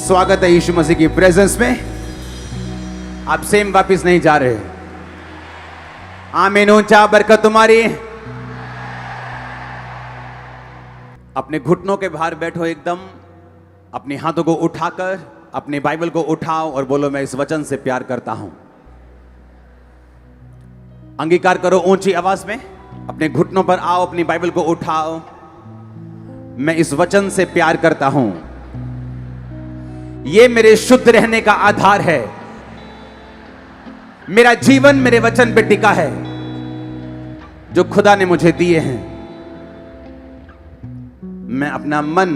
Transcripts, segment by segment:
स्वागत है यीशु मसीह की प्रेजेंस में। आप सेम वापिस नहीं जा रहे। आमीन। ऊंचा बरकत तुम्हारी। अपने घुटनों के बाहर बैठो, एकदम अपने हाथों को उठाकर अपनी बाइबल को उठाओ और बोलो, मैं इस वचन से प्यार करता हूं। अंगीकार करो ऊंची आवाज में। अपने घुटनों पर आओ, अपनी बाइबल को उठाओ। मैं इस वचन से प्यार करता हूं। यह मेरे शुद्ध रहने का आधार है। मेरा जीवन मेरे वचन पे टिका है जो खुदा ने मुझे दिए हैं। मैं अपना मन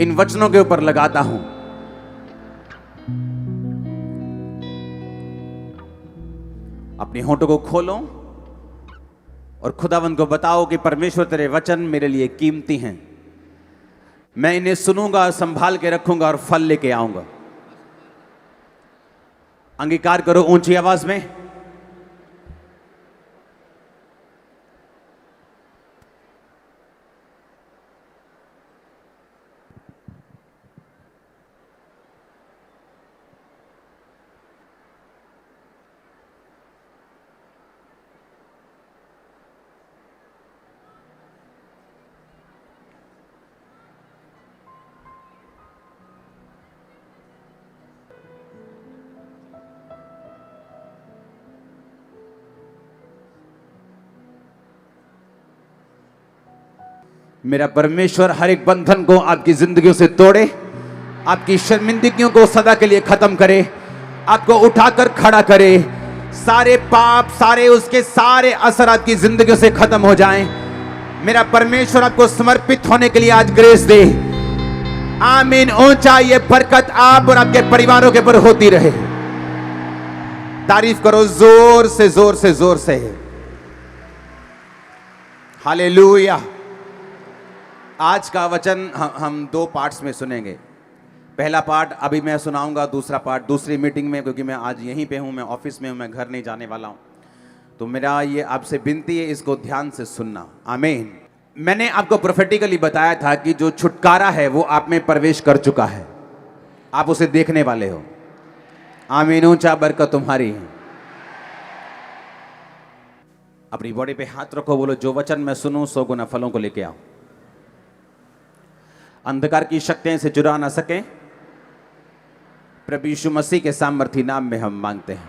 इन वचनों के ऊपर लगाता हूं। अपने होठों को खोलो और खुदावंद को बताओ कि परमेश्वर तेरे वचन मेरे लिए कीमती हैं। मैं इन्हें सुनूंगा, संभाल के रखूंगा और फल लेके आऊंगा। अंगीकार करो ऊंची आवाज में। मेरा परमेश्वर हर एक बंधन को आपकी जिंदगियों से तोड़े, आपकी शर्मिंदगियों को सदा के लिए खत्म करे, आपको उठाकर खड़ा करे। सारे पाप, सारे उसके सारे असर आपकी जिंदगियों से खत्म हो जाएं। मेरा परमेश्वर आपको समर्पित होने के लिए आज ग्रेस दे। आमीन। ऊंचा ये बरकत आप और आपके परिवारों के ऊपर होती रहे। तारीफ करो जोर से, जोर से, जोर से। हालेलुया। आज का वचन हम दो पार्ट्स में सुनेंगे। पहला पार्ट अभी मैं सुनाऊंगा, दूसरा पार्ट दूसरी मीटिंग में, क्योंकि मैं आज यहीं पे हूं, मैं ऑफिस में हूं, मैं घर नहीं जाने वाला हूं। तो मेरा ये आपसे विनती है, इसको ध्यान से सुनना। आमीन। मैंने आपको प्रोफेटिकली बताया था कि जो छुटकारा है वो आप में प्रवेश कर चुका है। आप उसे देखने वाले हो। आमीन। ऊंचा बरकत तुम्हारी है। अपनी बॉडी पे हाथ रखो, बोलो, जो वचन मैं सुनूं 100 गुना फलों को लेके आओ। अंधकार की शक्तियां से चुरा ना सके। प्रभु यीशु मसीह के सामर्थी नाम में हम मांगते हैं।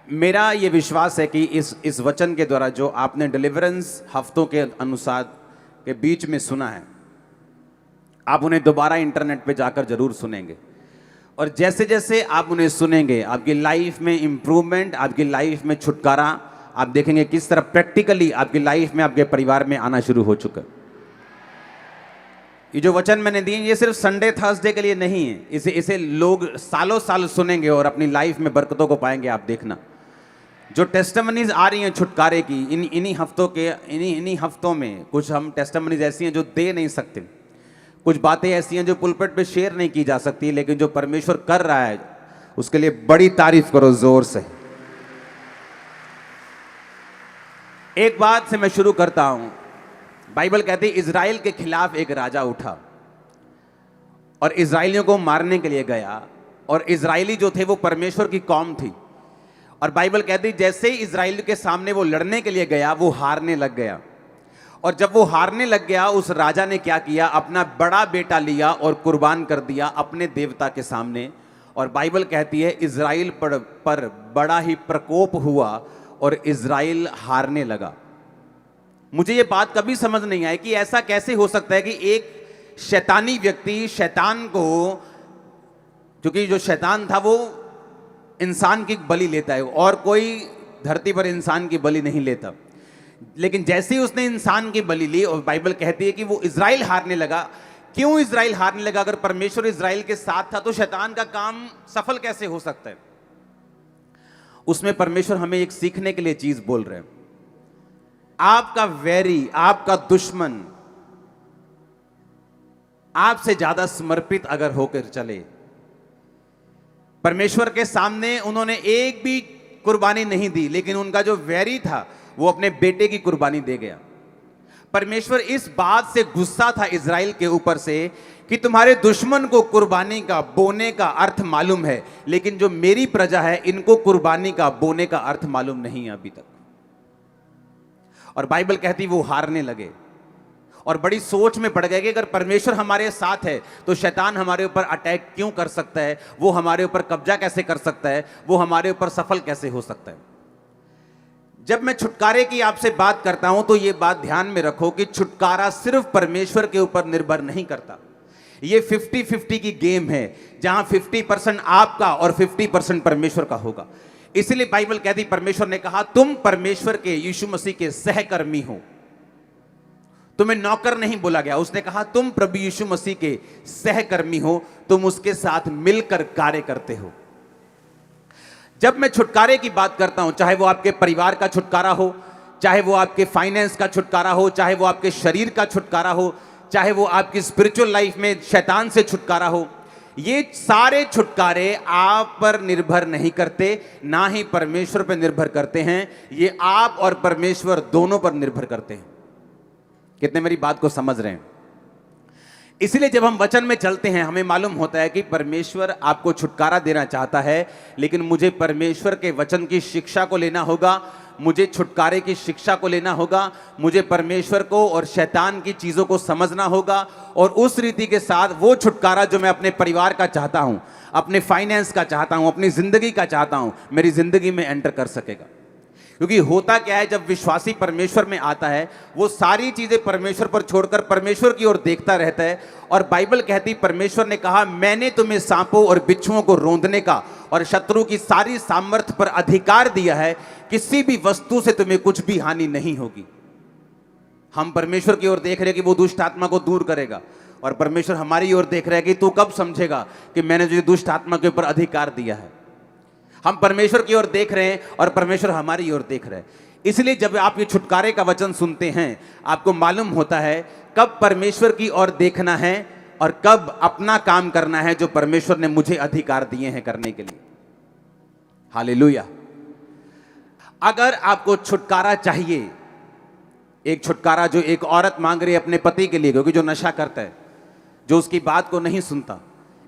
मेरा यह विश्वास है कि इस वचन के द्वारा जो आपने डिलीवरेंस हफ्तों के अनुसार के बीच में सुना है, आप उन्हें दोबारा इंटरनेट पे जाकर जरूर सुनेंगे। और जैसे जैसे आप उन्हें सुनेंगे, आपकी लाइफ में इंप्रूवमेंट, आपकी लाइफ में छुटकारा आप देखेंगे किस तरह प्रैक्टिकली आपकी लाइफ में, आपके परिवार में आना शुरू हो चुका। ये जो वचन मैंने दिए, ये सिर्फ संडे थर्सडे के लिए नहीं है। इसे लोग सालों साल सुनेंगे और अपनी लाइफ में बरकतों को पाएंगे। आप देखना, जो टेस्टिमनीज आ रही हैं छुटकारे की, इन्हीं हफ्तों में कुछ हम टेस्टिमनीज ऐसी हैं जो दे नहीं सकते। कुछ बातें ऐसी हैं जो पुलपिट पे शेयर नहीं की जा सकती, लेकिन जो परमेश्वर कर रहा है उसके लिए बड़ी तारीफ करो जोर से। एक बात से मैं शुरू करता हूं। बाइबल कहती है इजराइल के खिलाफ एक राजा उठा और इजराइलियों को मारने के लिए गया। और इजराइली जो थे वो परमेश्वर की कौम थी। और बाइबल कहती है जैसे ही इजराइल के सामने वो लड़ने के लिए गया, वो हारने लग गया। और जब वो हारने लग गया, उस राजा ने क्या किया, अपना बड़ा बेटा लिया और कुर्बान कर दिया अपने देवता के सामने। और बाइबल कहती है इजराइल पर बड़ा ही प्रकोप हुआ और इजराइल हारने लगा। मुझे ये बात कभी समझ नहीं आई कि ऐसा कैसे हो सकता है कि एक शैतानी व्यक्ति शैतान को, क्योंकि जो शैतान था वो इंसान की बलि लेता है, और कोई धरती पर इंसान की बलि नहीं लेता। लेकिन जैसे ही उसने इंसान की बलि ली, और बाइबल कहती है कि वो इजराइल हारने लगा। क्यों इजराइल हारने लगा? अगर परमेश्वर इजराइल के साथ था तो शैतान का काम सफल कैसे हो सकता है? उसमें परमेश्वर हमें एक सीखने के लिए चीज बोल रहे हैं। आपका वैरी, आपका दुश्मन आपसे ज्यादा समर्पित अगर होकर चले, परमेश्वर के सामने उन्होंने एक भी कुर्बानी नहीं दी, लेकिन उनका जो वैरी था वो अपने बेटे की कुर्बानी दे गया। परमेश्वर इस बात से गुस्सा था इज़राइल के ऊपर से कि तुम्हारे दुश्मन को कुर्बानी का बोने का अर्थ मालूम है, लेकिन जो मेरी प्रजा है इनको कुर्बानी का बोने का अर्थ मालूम नहीं है अभी तक। और बाइबल कहती वो हारने लगे और बड़ी सोच में पड़ गए कि अगर परमेश्वर हमारे साथ है तो शैतान हमारे ऊपर अटैक क्यों कर सकता है, वो हमारे ऊपर कब्जा कैसे कर सकता है, वो हमारे ऊपर सफल कैसे हो सकता है। जब मैं छुटकारे की आपसे बात करता हूं तो ये बात ध्यान में रखो कि छुटकारा सिर्फ परमेश्वर के ऊपर निर्भर नहीं करता। ये 50-50 की गेम है, जहां 50% आपका और 50% परमेश्वर का होगा। इसलिए बाइबल कहती, परमेश्वर ने कहा तुम परमेश्वर के यीशु मसीह के सहकर्मी हो। तुम्हें नौकर नहीं बोला गया, उसने कहा तुम प्रभु यीशु मसीह के सहकर्मी हो, तुम उसके साथ मिलकर कार्य करते हो। जब मैं छुटकारे की बात करता हूं, चाहे वो आपके परिवार का छुटकारा हो, चाहे वो आपके फाइनेंस का छुटकारा हो, चाहे वो आपके शरीर का छुटकारा हो, चाहे वो आपकी स्पिरिचुअल लाइफ में शैतान से छुटकारा हो, ये सारे छुटकारे आप पर निर्भर नहीं करते, ना ही परमेश्वर पर निर्भर करते हैं। ये आप और परमेश्वर दोनों पर निर्भर करते हैं। कितने मेरी बात को समझ रहे हैं? इसलिए जब हम वचन में चलते हैं हमें मालूम होता है कि परमेश्वर आपको छुटकारा देना चाहता है, लेकिन मुझे परमेश्वर के वचन की शिक्षा को लेना होगा, मुझे छुटकारे की शिक्षा को लेना होगा, मुझे परमेश्वर को और शैतान की चीज़ों को समझना होगा, और उस रीति के साथ वो छुटकारा जो मैं अपने परिवार का चाहता हूँ, अपने फाइनेंस का चाहता हूँ, अपनी ज़िंदगी का चाहता हूँ, मेरी ज़िंदगी में एंटर कर सकेगा। क्योंकि होता क्या है, जब विश्वासी परमेश्वर में आता है वो सारी चीज़ें परमेश्वर पर छोड़कर परमेश्वर की ओर देखता रहता है। और बाइबल कहती, परमेश्वर ने कहा मैंने तुम्हें सांपों और बिच्छुओं को रौंदने का और शत्रु की सारी सामर्थ्य पर अधिकार दिया है, किसी भी वस्तु से तुम्हें कुछ भी हानि नहीं होगी। हम परमेश्वर की ओर देख रहे हैं कि वो दुष्ट आत्मा को दूर करेगा, और परमेश्वर हमारी ओर देख रहा है कि तू कब समझेगा कि मैंने तुझे दुष्ट आत्मा के ऊपर अधिकार दिया है। हम परमेश्वर की ओर देख रहे हैं और परमेश्वर हमारी ओर देख रहे हैं। इसलिए जब आप ये छुटकारे का वचन सुनते हैं, आपको मालूम होता है कब परमेश्वर की ओर देखना है और कब अपना काम करना है जो परमेश्वर ने मुझे अधिकार दिए हैं करने के लिए। हालेलुया। अगर आपको छुटकारा चाहिए, एक छुटकारा जो एक औरत मांग रही है अपने पति के लिए, क्योंकि जो नशा करता है, जो उसकी बात को नहीं सुनता,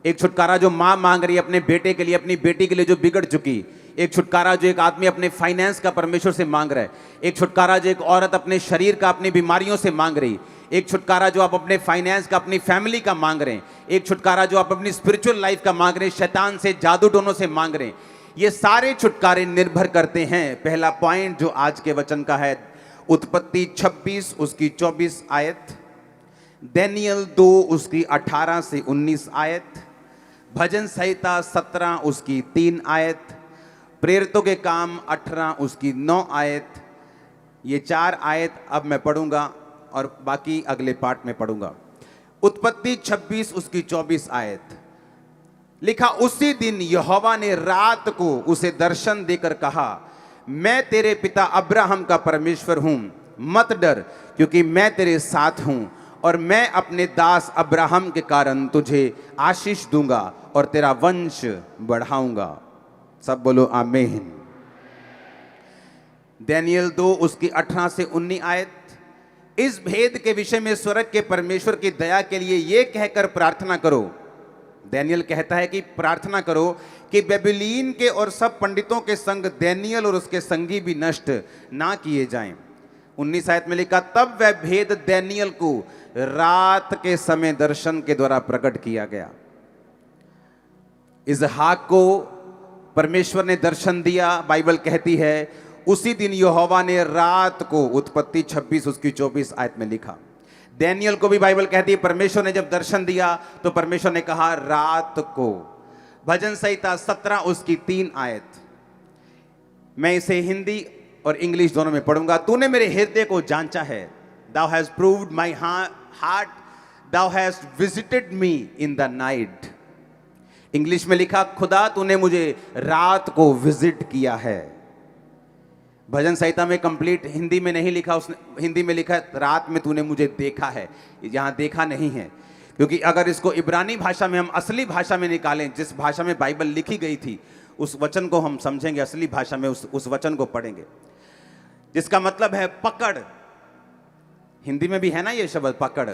एक छुटकारा जो माँ मांग रही है अपने बेटे के लिए, अपनी बेटी के लिए जो बिगड़ चुकी, एक छुटकारा जो एक आदमी अपने फाइनेंस का परमेश्वर से मांग रहा है, एक छुटकारा जो एक औरत अपने शरीर का अपनी बीमारियों से मांग रही, एक छुटकारा जो आप अपने फाइनेंस का अपनी फैमिली का मांग रहे हैं, एक छुटकारा जो आप अपनी स्पिरिचुअल लाइफ का मांग रहे हैं, शैतान से जादू टोनों से मांग रहे हैं। ये सारे छुटकारे निर्भर करते हैं। पहला पॉइंट जो आज के वचन का है, उत्पत्ति 26 उसकी 24 आयत, दानियेल 2 उसकी 18 से 19 आयत, भजन संहिता 17 उसकी 3 आयत, प्रेरितों के काम 18 उसकी 9 आयत। ये 4 आयत अब मैं पढ़ूंगा और बाकी अगले पार्ट में पढ़ूंगा। उत्पत्ति 26 उसकी 24 आयत लिखा, उसी दिन यहोवा ने रात को उसे दर्शन देकर कहा, मैं तेरे पिता अब्राहम का परमेश्वर हूं, मत डर, क्योंकि मैं तेरे साथ हूं और मैं अपने दास अब्राहम के कारण तुझे आशीष दूंगा और तेरा वंश बढ़ाऊंगा। सब बोलो आमीन। दानियेल 2 उसकी 18 से 19 आयत, इस भेद के विषय में स्वर्ग के परमेश्वर की दया के लिए यह कहकर प्रार्थना करो। दानियेल कहता है कि प्रार्थना करो कि बेबीलोन के और सब पंडितों के संग दानियेल और उसके संगी भी नष्ट ना किए जाएं। 19 आयत में लिखा, तब वह भेद दानियेल को रात के समय दर्शन के द्वारा प्रकट किया गया। इसहाक को परमेश्वर ने दर्शन दिया। बाइबल कहती है उसी दिन यहोवा ने रात को, उत्पत्ति 26 उसकी 24 आयत में लिखा। दानियेल को भी बाइबल कहती है परमेश्वर ने जब दर्शन दिया तो परमेश्वर ने कहा रात को। भजन संहिता 17 उसकी 3 आयत, मैं इसे हिंदी और इंग्लिश दोनों में पढ़ूंगा। तूने मेरे हृदय को जांचा है, thou hast proved my heart, thou hast visited me in the night। English में लिखा, खुदा तूने मुझे रात को विजिट किया है। भजन संहिता में कंप्लीट हिंदी में नहीं लिखा, उसने हिंदी में लिखा रात में तूने मुझे देखा है, यहाँ देखा नहीं है। क्योंकि अगर इसको इब्रानी भाषा में हम असली भाषा में निकालें, जिस भाषा में बाइबल लिखी गई थी, उस वचन को हम समझेंगे, असली भाषा में उस वचन को पढ़ेंगे, जिसका मतलब है पकड़, हिंदी में भी है ना ये शब्द पकड़।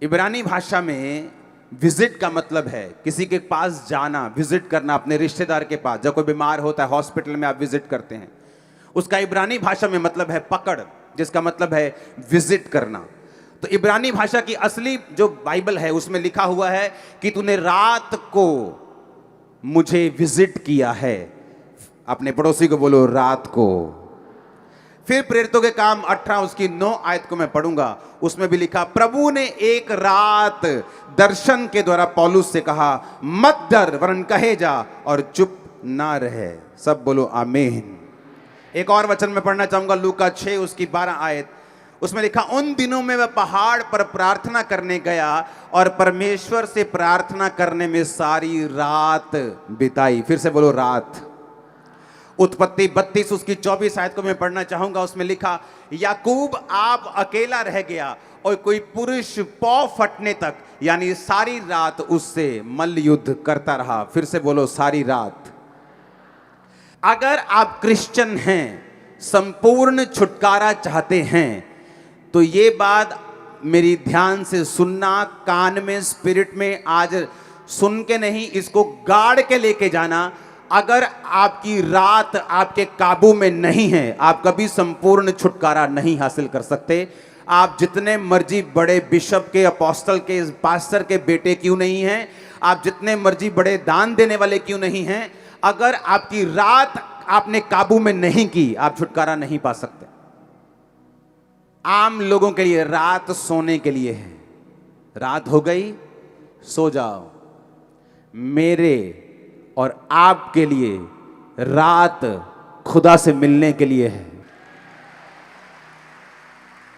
इब्रानी भाषा में विजिट का मतलब है किसी के पास जाना, विजिट करना, अपने रिश्तेदार के पास। जब कोई बीमार होता है हॉस्पिटल में आप विजिट करते हैं, उसका इब्रानी भाषा में मतलब है पकड़, जिसका मतलब है विजिट करना। तो इब्रानी भाषा की असली जो बाइबल है उसमें लिखा हुआ है कि तूने रात को मुझे विजिट किया है। अपने पड़ोसी को बोलो रात को। फिर प्रेरितों के काम 18 उसकी 9 आयत को मैं पढ़ूंगा, उसमें भी लिखा, प्रभु ने एक रात दर्शन के द्वारा पौलुस से कहा, मत डर वरन कहे जा और चुप ना रहे। सब बोलो आमीन। एक और वचन में पढ़ना चाहूंगा, लूका 6 उसकी 12 आयत, उसमें लिखा, उन दिनों में वह पहाड़ पर प्रार्थना करने गया और परमेश्वर से प्रार्थना करने में सारी रात बिताई। फिर से बोलो रात। उत्पत्ति 32 उसकी 24 आयत को मैं पढ़ना चाहूंगा, उसमें लिखा, याकूब आप अकेला रह गया और कोई पुरुष पौ फटने तक यानी सारी रात उससे मल्ल युद्ध करता रहा। फिर से बोलो सारी रात। अगर आप क्रिश्चियन हैं, संपूर्ण छुटकारा चाहते हैं, तो ये बात मेरी ध्यान से सुनना, कान में स्पिरिट में आज सुन के नहीं, इसको गाड़ के लेके जाना। अगर आपकी रात आपके काबू में नहीं है, आप कभी संपूर्ण छुटकारा नहीं हासिल कर सकते। आप जितने मर्जी बड़े बिशप के, अपोस्टल के, पास्टर के बेटे क्यों नहीं हैं, आप जितने मर्जी बड़े दान देने वाले क्यों नहीं हैं, अगर आपकी रात आपने काबू में नहीं की, आप छुटकारा नहीं पा सकते। आम लोगों के लिए रात सोने के लिए है। रात हो गई, सो जाओ। मेरे और आपके लिए रात खुदा से मिलने के लिए है।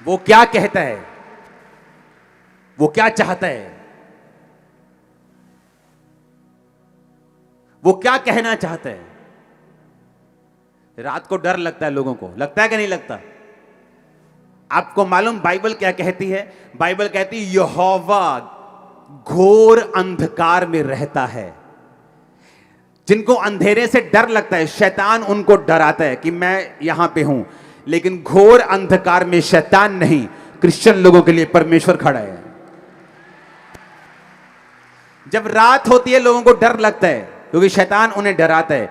वो क्या कहता है, वो क्या चाहता है, वो क्या कहना चाहता है। रात को डर लगता है लोगों को, लगता है कि नहीं लगता? आपको मालूम बाइबल क्या कहती है? बाइबल कहती है यहोवा घोर अंधकार में रहता है। जिनको अंधेरे से डर लगता है, शैतान उनको डराता है कि मैं यहां पे हूं, लेकिन घोर अंधकार में शैतान नहीं, क्रिश्चियन लोगों के लिए परमेश्वर खड़ा है। जब रात होती है लोगों को डर लगता है क्योंकि शैतान उन्हें डराता है।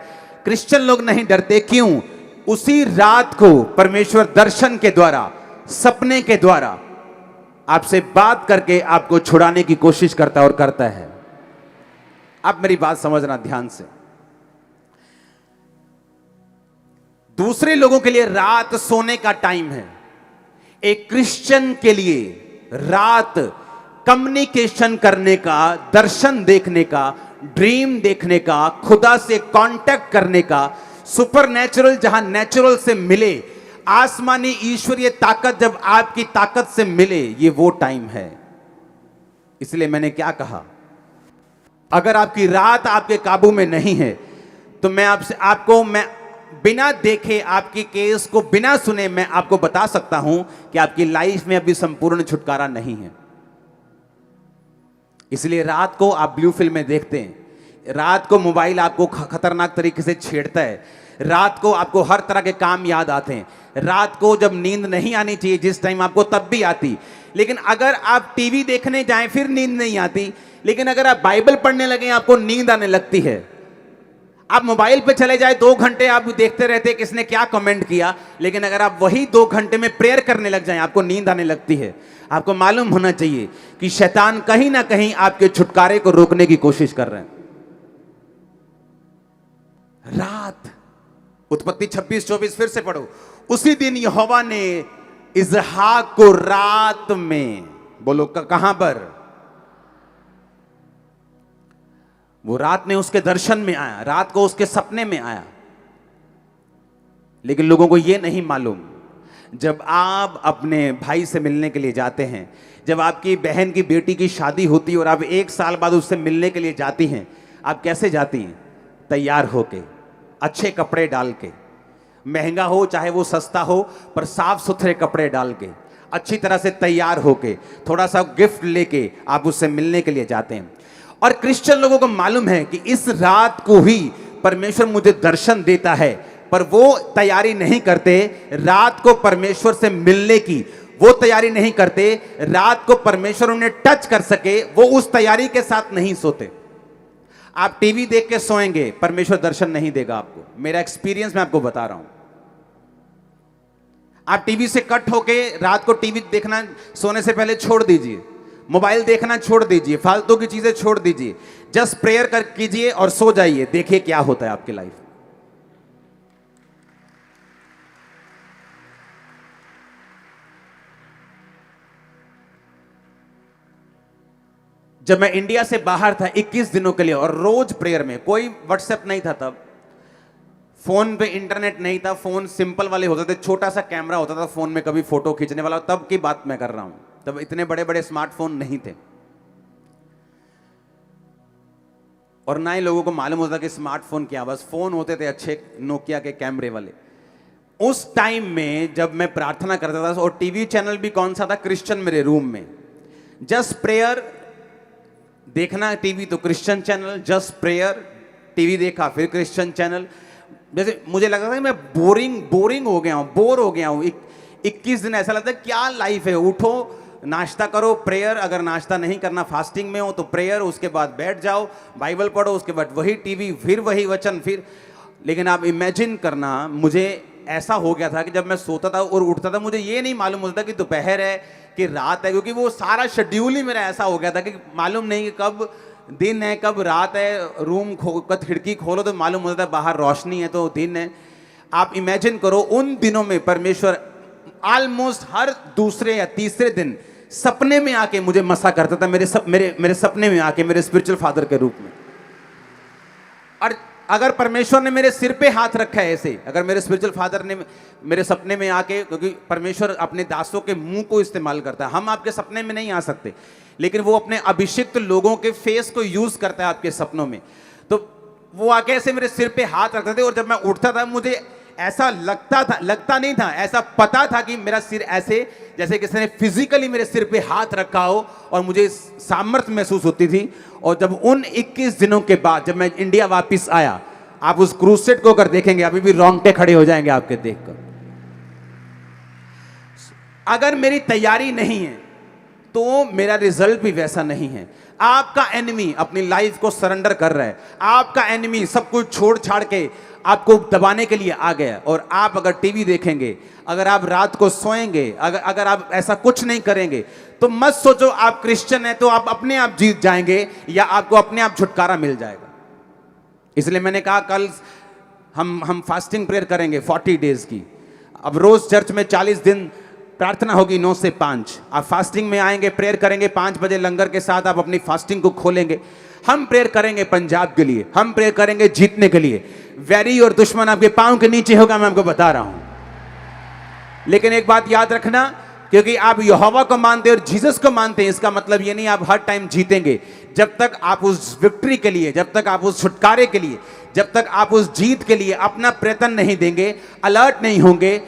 क्रिश्चियन लोग नहीं डरते, क्यों? उसी रात को परमेश्वर दर्शन के द्वारा, सपने के द्वारा आपसे बात करके आपको छुड़ाने की कोशिश करता और करता है। आप मेरी बात समझना ध्यान से। दूसरे लोगों के लिए रात सोने का टाइम है, एक क्रिश्चियन के लिए रात कम्युनिकेशन करने का, दर्शन देखने का, ड्रीम देखने का, खुदा से कांटेक्ट करने का, सुपरनैचुरल जहां नेचुरल से मिले, आसमानी ईश्वरीय ताकत जब आपकी ताकत से मिले, ये वो टाइम है। इसलिए मैंने क्या कहा, अगर आपकी रात आपके काबू में नहीं है तो मैं बिना देखे, आपकी केस को बिना सुने मैं आपको बता सकता हूं कि आपकी लाइफ में अभी संपूर्ण छुटकारा नहीं है। इसलिए रात को आप ब्लू फिल्में देखते हैं, रात को मोबाइल आपको खतरनाक तरीके से छेड़ता है, रात को आपको हर तरह के काम याद आते हैं, रात को जब नींद नहीं आनी चाहिए जिस टाइम आपको, तब भी आती। लेकिन अगर आप टीवी देखने जाएं फिर नींद नहीं आती, लेकिन अगर आप बाइबल पढ़ने लगे आपको नींद आने लगती है। आप मोबाइल पे चले जाए 2 घंटे आप देखते रहते किसने क्या कमेंट किया, लेकिन अगर आप वही 2 घंटे में प्रेयर करने लग जाएं आपको नींद आने लगती है। आपको मालूम होना चाहिए कि शैतान कहीं ना कहीं आपके छुटकारे को रोकने की कोशिश कर रहे हैं। रात, उत्पत्ति 26-24 फिर से पढ़ो। उसी दिन यहोवा ने इसहाक को रात में, बोलो कहां पर? वो रात में उसके दर्शन में आया, रात को उसके सपने में आया। लेकिन लोगों को यह नहीं मालूम, जब आप अपने भाई से मिलने के लिए जाते हैं, जब आपकी बहन की बेटी की शादी होती है और आप 1 साल बाद उससे मिलने के लिए जाती हैं, आप कैसे जाती हैं? तैयार होके, अच्छे कपड़े डाल के, महंगा हो चाहे वो सस्ता हो, पर साफ सुथरे कपड़े डाल के, अच्छी तरह से तैयार होके, थोड़ा सा गिफ्ट लेके आप उससे मिलने के लिए जाते हैं। और क्रिश्चियन लोगों को मालूम है कि इस रात को ही परमेश्वर मुझे दर्शन देता है, पर वो तैयारी नहीं करते रात को परमेश्वर से मिलने की, वो तैयारी नहीं करते, रात को परमेश्वर उन्हें टच कर सके, वो उस तैयारी के साथ नहीं सोते। आप टीवी देख के सोएंगे, परमेश्वर दर्शन नहीं देगा आपको। मेरा एक्सपीरियंस मैं आपको बता रहा हूं। आप टीवी से कट होके रात को टीवी देखना सोने से पहले छोड़ दीजिए, मोबाइल देखना छोड़ दीजिए, फालतू की चीजें छोड़ दीजिए, जस्ट प्रेयर कर कीजिए और सो जाइए। देखिए क्या होता है आपकी लाइफ। जब मैं इंडिया से बाहर था 21 दिनों के लिए, और रोज प्रेयर में, कोई व्हाट्सएप नहीं था तब, फोन पे इंटरनेट नहीं था, फोन सिंपल वाले होते थे, छोटा सा कैमरा होता था फोन में, कभी फोटो खींचने वाला, तब की बात मैं कर रहा हूं। तब इतने बड़े बड़े स्मार्टफोन नहीं थे, और ना ही लोगों को मालूम होता कि स्मार्टफोन क्या। बस फोन होते थे अच्छे नोकिया के कैमरे वाले। उस टाइम में जब मैं प्रार्थना करता था, और टीवी चैनल भी कौन सा था, क्रिश्चियन, मेरे रूम में, जस्ट प्रेयर देखना टीवी तो Christian channel, just prayer TV देखा, फिर क्रिश्चियन चैनल। जैसे मुझे लगा था कि मैं बोरिंग हो गया हूं, बोर हो गया हूं। 21 दिन ऐसा लगता है क्या लाइफ है। उठो, नाश्ता करो, प्रेयर, अगर नाश्ता नहीं करना, फास्टिंग में हो तो प्रेयर, उसके बाद बैठ जाओ, बाइबल पढ़ो, उसके बाद वही टीवी, फिर वही वचन, फिर। लेकिन आप इमेजिन करना, मुझे ऐसा हो गया था कि जब मैं सोता था और उठता था, मुझे ये नहीं मालूम होता कि दोपहर है कि रात है, क्योंकि वो सारा शेड्यूल ही मेरा ऐसा हो गया था कि मालूम नहीं कि कब दिन है कब रात है। रूम खिड़की खोलो तो मालूम होता है बाहर रोशनी है तो दिन है। आप इमेजिन करो, उन दिनों में परमेश्वर ऑलमोस्ट हर दूसरे या तीसरे दिन सपने में आके मुझे मसा करता था, मेरे सपने में आके, मेरे स्पिरिचुअल फादर के रूप में। और अगर परमेश्वर ने मेरे सिर पे हाथ रखा है ऐसे, अगर मेरे स्पिरिचुअल फादर ने मेरे सपने में आके, क्योंकि परमेश्वर अपने दासों के मुंह को इस्तेमाल करता है, हम आपके सपने में नहीं आ सकते, लेकिन वो अपने अभिषिक्त लोगों के फेस को यूज करता है आपके सपनों में। तो वो आके ऐसे मेरे सिर पे हाथ रखते थे, और जब मैं उठता था मुझे ऐसा लगता नहीं था, ऐसा पता था कि मेरा सिर ऐसे, जैसे किसी ने फिजिकली मेरे सिर पे हाथ रखा हो, और मुझे सामर्थ्य महसूस होती थी। और जब उन 21 दिनों के बाद जब मैं इंडिया वापस आया, आप उस क्रूसेड को अगर देखेंगे, अभी भी रोंगटे खड़े हो जाएंगे आपके देखकर। अगर मेरी तैयारी नहीं है तो मेरा रिजल्ट भी वैसा नहीं है। आपका एनिमी अपनी लाइफ को सरेंडर कर रहा है, आपका एनिमी सब कुछ छोड़ छाड़ के आपको दबाने के लिए आ गया। और आप अगर टीवी देखेंगे, अगर आप रात को सोएंगे, अगर आप ऐसा कुछ नहीं करेंगे, तो मत सोचो आप क्रिश्चियन हैं तो आप अपने आप जीत जाएंगे या आपको अपने आप छुटकारा मिल जाएगा। इसलिए मैंने कहा कल हम फास्टिंग प्रेयर करेंगे 40 डेज की। अब रोज चर्च में 40 दिन प्रार्थना होगी 9 से 5। आप फास्टिंग में आएंगे, प्रेयर करेंगे, 5 बजे लंगर के साथ आप अपनी फास्टिंग को खोलेंगे। हम प्रेयर करेंगे पंजाब के लिए, हम प्रेयर करेंगे जीतने के लिए। वैरी और दुश्मन आपके पांव के नीचे होगा, मैं आपको बता रहा हूं। लेकिन एक बात याद रखना, क्योंकि आप यहोवा को मानते हैं और जीसस को मानते हैं, इसका मतलब ये नहीं आप हर टाइम जीतेंगे। जब तक आप उस विक्ट्री के लिए, जब तक आप उस छुटकारे के लिए, जब तक आप उस जीत के लिए अपना प्रयत्न नहीं देंगे, अलर्ट नहीं होंगे,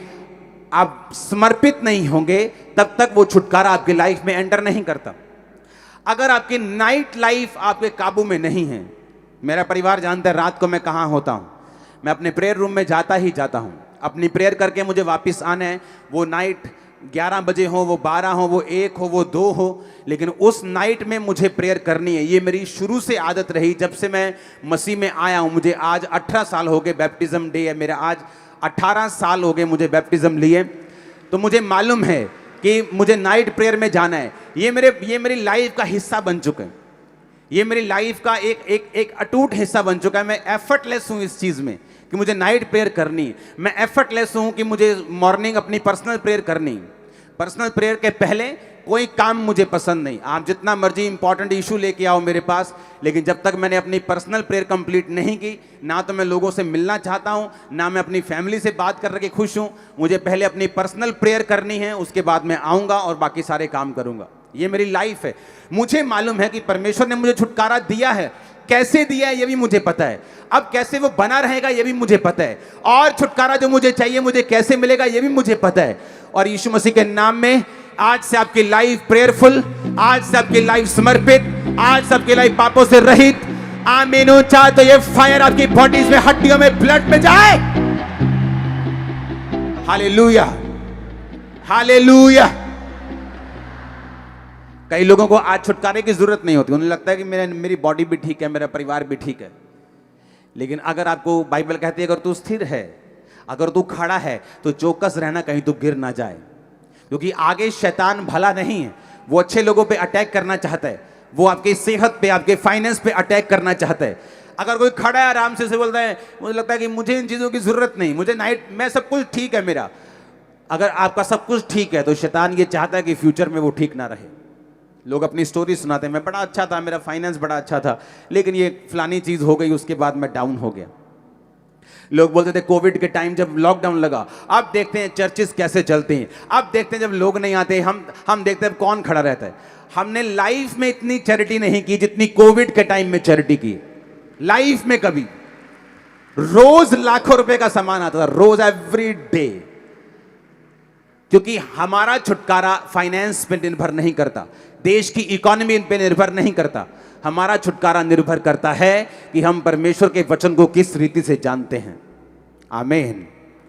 आप समर्पित नहीं होंगे, तब तक वो छुटकारा आपकी लाइफ में एंटर नहीं करता। अगर आपकी नाइट लाइफ आपके काबू में नहीं है, मेरा परिवार जानता है रात को मैं कहां होता हूं, मैं अपने प्रेयर रूम में जाता ही जाता हूं। अपनी प्रेयर करके मुझे वापस आना है, वो नाइट 11 बजे हो, वो 12 हो, वो 1 हो, वो 2 हो, लेकिन उस नाइट में मुझे प्रेयर करनी है। ये मेरी शुरू से आदत रही, जब से मैं मसीह में आया हूं। मुझे आज 18 साल हो गए, बैप्टिज्म डे है मेरा आज, 18 साल हो गए मुझे बैप्टिज्म लिए। तो मुझे मालूम है कि मुझे नाइट प्रेयर में जाना है। ये मेरी लाइफ का हिस्सा बन चुका है, ये मेरी लाइफ का एक अटूट हिस्सा बन चुका है। मैं एफर्टलेस हूं इस चीज में कि मुझे नाइट प्रेयर करनी है। मैं एफर्टलेस हूं कि मुझे मॉर्निंग अपनी पर्सनल प्रेयर करनी है। पर्सनल प्रेयर के पहले कोई काम मुझे पसंद नहीं। आप जितना मर्जी इंपॉर्टेंट इशू लेके आओ मेरे पास, लेकिन जब तक मैंने अपनी पर्सनल प्रेयर कंप्लीट नहीं की, ना तो मैं लोगों से मिलना चाहता हूं, ना मैं अपनी फैमिली से बात करके खुश हूं। मुझे पहले अपनी पर्सनल प्रेयर करनी है, उसके बाद मैं आऊंगा और बाकी सारे काम करूंगा। ये मेरी लाइफ है। मुझे मालूम है कि परमेश्वर ने मुझे छुटकारा दिया है, कैसे दिया है ये भी मुझे पता है, अब कैसे वो बना रहेगा ये भी मुझे पता है, और छुटकारा जो मुझे चाहिए मुझे कैसे मिलेगा ये भी मुझे पता है। और यीशु मसीह के नाम में आज से आपकी लाइफ प्रेयरफुल, आज से आपकी लाइफ समर्पित, आज से आपकी लाइफ पापों से रहित। आमीन। ऊंचा तो ये फायर आपकी बॉडीज में, हड्डियों में, ब्लड में जाए। हालेलुया, हालेलुया, कई लोगों को आज छुटकारे की जरूरत नहीं होती, उन्हें लगता है कि मेरी बॉडी भी ठीक है, मेरा परिवार भी ठीक है। लेकिन अगर आपको बाइबल कहती है अगर तू स्थिर है, अगर तू खड़ा है, तो चौकस रहना कहीं तू गिर ना जाए, क्योंकि आगे शैतान भला नहीं है, वो अच्छे लोगों पे अटैक करना चाहता है, वो आपकी सेहत पे, आपके फाइनेंस पे अटैक करना चाहता है। अगर कोई खड़ा है आराम से बोलता है, मुझे लगता है कि मुझे इन चीज़ों की ज़रूरत नहीं, मुझे नाइट में सब कुछ ठीक है मेरा। अगर आपका सब कुछ ठीक है तो शैतान ये चाहता है कि फ्यूचर में वो ठीक ना रहे। लोग अपनी स्टोरी सुनाते हैं, मैं बड़ा अच्छा था, मेरा फाइनेंस बड़ा अच्छा था, लेकिन ये फलानी चीज़ हो गई, उसके बाद मैं डाउन हो गया। लोग बोलते थे कोविड के टाइम जब लॉकडाउन लगा, अब देखते हैं चर्चेस कैसे चलते हैं, अब देखते हैं जब लोग नहीं आते, हम देखते हैं कौन खड़ा रहता है। हमने लाइफ में इतनी चैरिटी नहीं की जितनी कोविड के टाइम में चैरिटी की। लाइफ में कभी, रोज लाखों रुपए का सामान आता था, रोज, एवरी डे। क्योंकि हमारा छुटकारा फाइनेंस पे निर्भर नहीं करता, देश की इकोनॉमी पे निर्भर नहीं करता, हमारा छुटकारा निर्भर करता है कि हम परमेश्वर के वचन को किस रीति से जानते हैं। आमीन।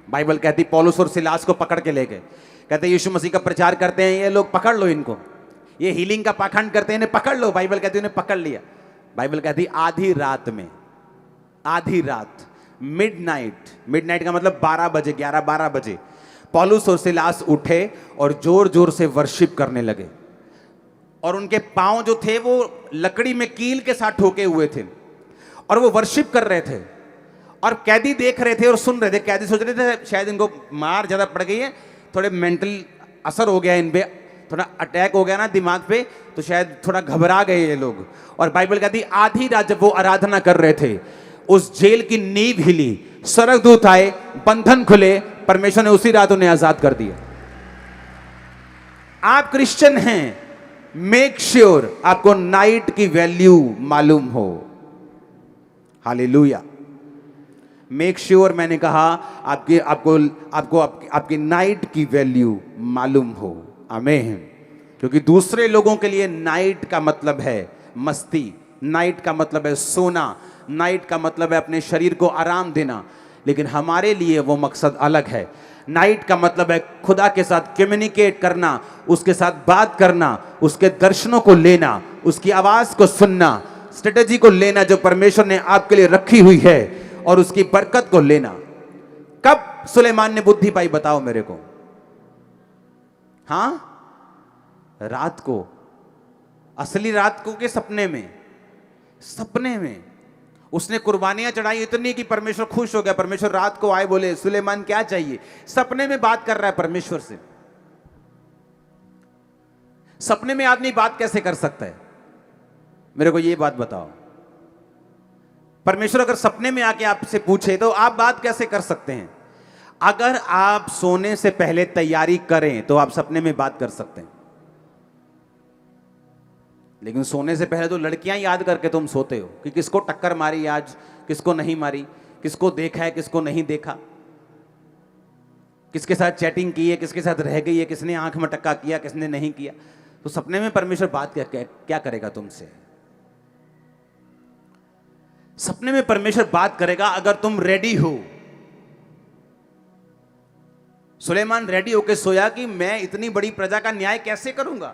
बाइबल कहती पौलुस और सिलास को पकड़ के ले गए, कहते यीशु मसीह का प्रचार करते हैं ये लोग, पकड़ लो इनको, ये हीलिंग का पाखंड करते हैं, इन्हें पकड़ लो। बाइबल कहती उन्हें पकड़ लिया। बाइबल कहती आधी रात में, आधी रात, मिडनाइट का मतलब 12 बजे, 11-12 बजे, पौलुस और सिलास उठे और जोर जोर से वर्शिप करने लगे, और उनके पांव जो थे वो लकड़ी में कील के साथ ठोके हुए थे, और वो वर्शिप कर रहे थे, और कैदी देख रहे थे और सुन रहे थे। कैदी सोच रहे थे शायद इनको मार ज्यादा पड़ गई है, थोड़े मेंटल असर हो गया इन पे, थोड़ा अटैक हो गया ना दिमाग पे, तो शायद थोड़ा घबरा गए ये लोग। और बाइबल कहती आधी रात जब वो आराधना कर रहे थे, उस जेल की नींव हिली, स्वर्गदूत आए, बंधन खुले, परमेश्वर ने उसी रात उन्हें आजाद कर दिया। आप क्रिश्चियन हैं, मेक श्योर आपको नाइट की वैल्यू मालूम हो। हालेलुया। मेक श्योर मैंने कहा आपकी नाइट की वैल्यू मालूम हो। आमीन। क्योंकि दूसरे लोगों के लिए नाइट का मतलब है मस्ती, नाइट का मतलब है सोना, नाइट का मतलब है अपने शरीर को आराम देना, लेकिन हमारे लिए वो मकसद अलग है। नाइट का मतलब है खुदा के साथ कम्युनिकेट करना, उसके साथ बात करना, उसके दर्शनों को लेना, उसकी आवाज को सुनना, स्ट्रेटेजी को लेना जो परमेश्वर ने आपके लिए रखी हुई है, और उसकी बरकत को लेना। कब सुलेमान ने बुद्धि पाई बताओ मेरे को? हां, रात को। असली रात को के सपने में? सपने में उसने कुर्बानियां चढ़ाई इतनी कि परमेश्वर खुश हो गया। परमेश्वर रात को आए, बोले सुलेमान क्या चाहिए? सपने में बात कर रहा है परमेश्वर से। सपने में आदमी बात कैसे कर सकता है? मेरे को ये बात बताओ। परमेश्वर अगर सपने में आके आपसे पूछे तो आप बात कैसे कर सकते हैं? अगर आप सोने से पहले तैयारी करें तो आप सपने में बात कर सकते हैं, लेकिन सोने से पहले तो लड़कियां याद करके तुम सोते हो कि किसको टक्कर मारी आज, किसको नहीं मारी, किसको देखा है, किसको नहीं देखा, किसके साथ चैटिंग की है, किसके साथ रह गई है, किसने आंख में टक्का किया, किसने नहीं किया। तो सपने में परमेश्वर बात क्या करेगा तुमसे? सपने में परमेश्वर बात करेगा अगर तुम रेडी हो। सुलेमान रेडी होकर सोया कि मैं इतनी बड़ी प्रजा का न्याय कैसे करूंगा,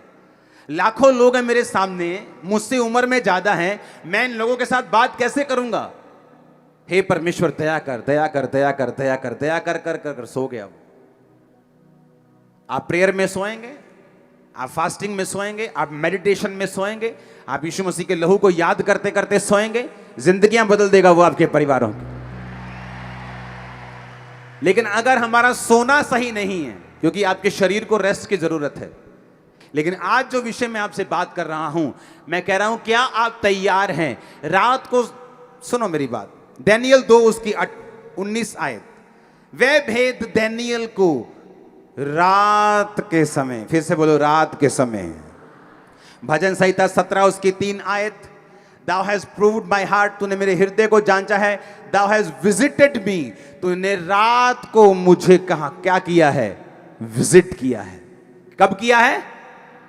लाखों लोग हैं मेरे सामने, मुझसे उम्र में ज्यादा हैं, मैं इन लोगों के साथ बात कैसे करूंगा? हे परमेश्वर दया कर, दया कर, दया कर, दया कर, दया कर कर कर, कर सो गया वो। आप प्रेयर में सोएंगे, आप फास्टिंग में सोएंगे, आप मेडिटेशन में सोएंगे, आप यीशु मसीह के लहू को याद करते करते सोएंगे, जिंदगियां बदल देगा वो आपके परिवारों की। लेकिन अगर हमारा सोना सही नहीं है, क्योंकि आपके शरीर को रेस्ट की जरूरत है, लेकिन आज जो विषय मैं आपसे बात कर रहा हूं, मैं कह रहा हूं क्या आप तैयार हैं? रात को सुनो मेरी बात, दानियल 2 उसकी 19 आयत, वे भेद दानियल को रात के समय, फिर से बोलो रात के समय। भजन संहिता 17 उसकी 3 आयत, Thou hast proved my heart, तूने मेरे हृदय को जांचा है। Thou hast visited me, तूने रात को मुझे कहा क्या किया है? विजिट किया है। कब किया है?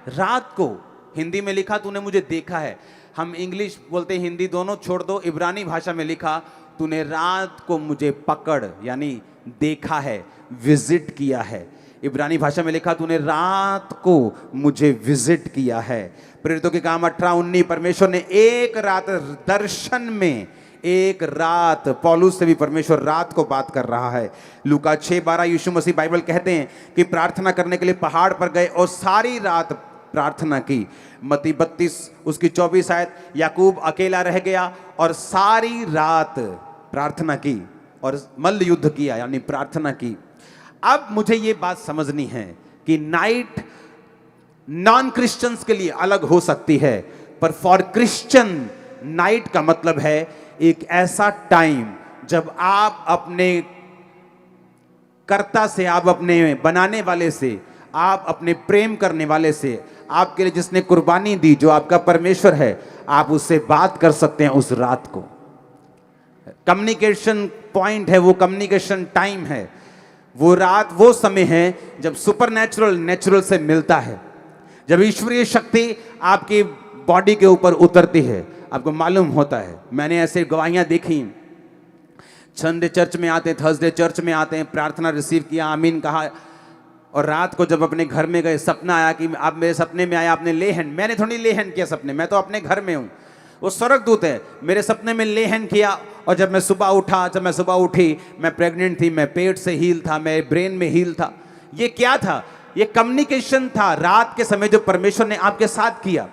रात को। हिंदी में लिखा तूने मुझे देखा है, हम इंग्लिश बोलते हिंदी दोनों छोड़ दो, इब्रानी भाषा में लिखा तूने रात को मुझे पकड़, यानी देखा है, विजिट किया है। इब्रानी भाषा में लिखा, तूने रात को मुझे विजिट किया है। प्रेरितों के काम 18-19, परमेश्वर ने एक रात दर्शन में, एक रात, पौलुस से भी परमेश्वर रात को बात कर रहा है। लूका 6:12 यीशु मसीह बाइबल कहते हैं कि प्रार्थना करने के लिए पहाड़ पर गए और सारी रात प्रार्थना की। मत्ती 32 उसकी 24 आयत, याकूब अकेला रह गया और सारी रात प्रार्थना की और मल्ल युद्ध किया, यानी प्रार्थना की। अब मुझे ये बात समझनी है कि नाइट नॉन क्रिश्चियंस के लिए अलग हो सकती है, पर फॉर क्रिश्चियन नाइट का मतलब है एक ऐसा टाइम जब आप अपने कर्ता से, आप अपने बनाने वाले से, आप अपने प्रेम करने वाले से, आपके लिए जिसने कुर्बानी दी, जो आपका परमेश्वर है, आप उससे बात कर सकते हैं उस रात को। कम्युनिकेशन पॉइंट है, वो कम्युनिकेशन टाइम है, वो रात, वो समय है जब सुपरनैचुरल नेचुरल से मिलता है, जब ईश्वरीय शक्ति आपकी बॉडी के ऊपर उतरती है। आपको मालूम होता है, मैंने ऐसे गवाहियां देखी, संडे चर्च में आते हैं, थर्सडे चर्च में आते हैं, प्रार्थना रिसीव किया, आमीन कहा, और रात को जब अपने घर में गए, सपना आया कि आप मेरे सपने में आया, आपने ले हैंड, मैंने थोड़ी ले हैंड किया सपने, मैं तो अपने घर में हूं, वो स्वर्गदूत है, मेरे सपने में ले हैंड किया। और जब मैं सुबह उठी, मैं प्रेग्नेंट थी, मैं पेट से हील था, मैं ब्रेन में हील था। ये क्या था? ये कम्युनिकेशन था रात के समय जो परमेश्वर ने आपके साथ किया।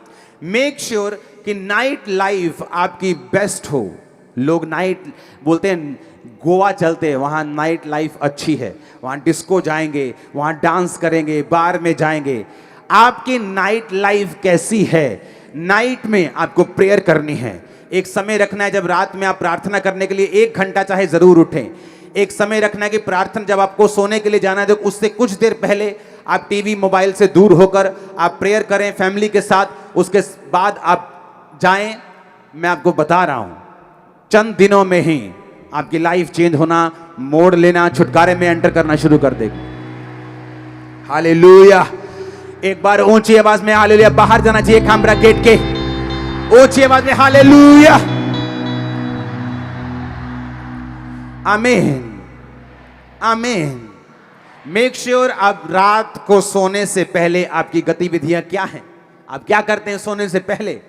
मेक श्योर कि नाइट लाइफ आपकी बेस्ट हो। लोग नाइट बोलते हैं, गोवा चलते हैं, वहाँ नाइट लाइफ अच्छी है, वहाँ डिस्को जाएंगे, वहाँ डांस करेंगे, बार में जाएंगे। आपकी नाइट लाइफ कैसी है? नाइट में आपको प्रेयर करनी है। एक समय रखना है जब रात में आप प्रार्थना करने के लिए 1 घंटा चाहे जरूर उठें। एक समय रखना है कि प्रार्थना जब आपको सोने के लिए जाना है तो उससे कुछ देर पहले आप टीवी मोबाइल से दूर होकर आप प्रेयर करें फैमिली के साथ। उसके बाद आप जाएं। मैं आपको बता रहा हूं, चंद दिनों में ही आपकी लाइफ चेंज होना, मोड़ लेना, छुटकारे में एंटर करना शुरू कर देगी। हालेलुया। एक बार ऊंची आवाज में हालेलुया बाहर जाना चाहिए कैमरा गेट के, ऊंची आवाज में हालेलुया, आमीन, आमीन। मेक श्योर आप रात को सोने से पहले आपकी गतिविधियां क्या हैं, आप क्या करते हैं सोने से पहले?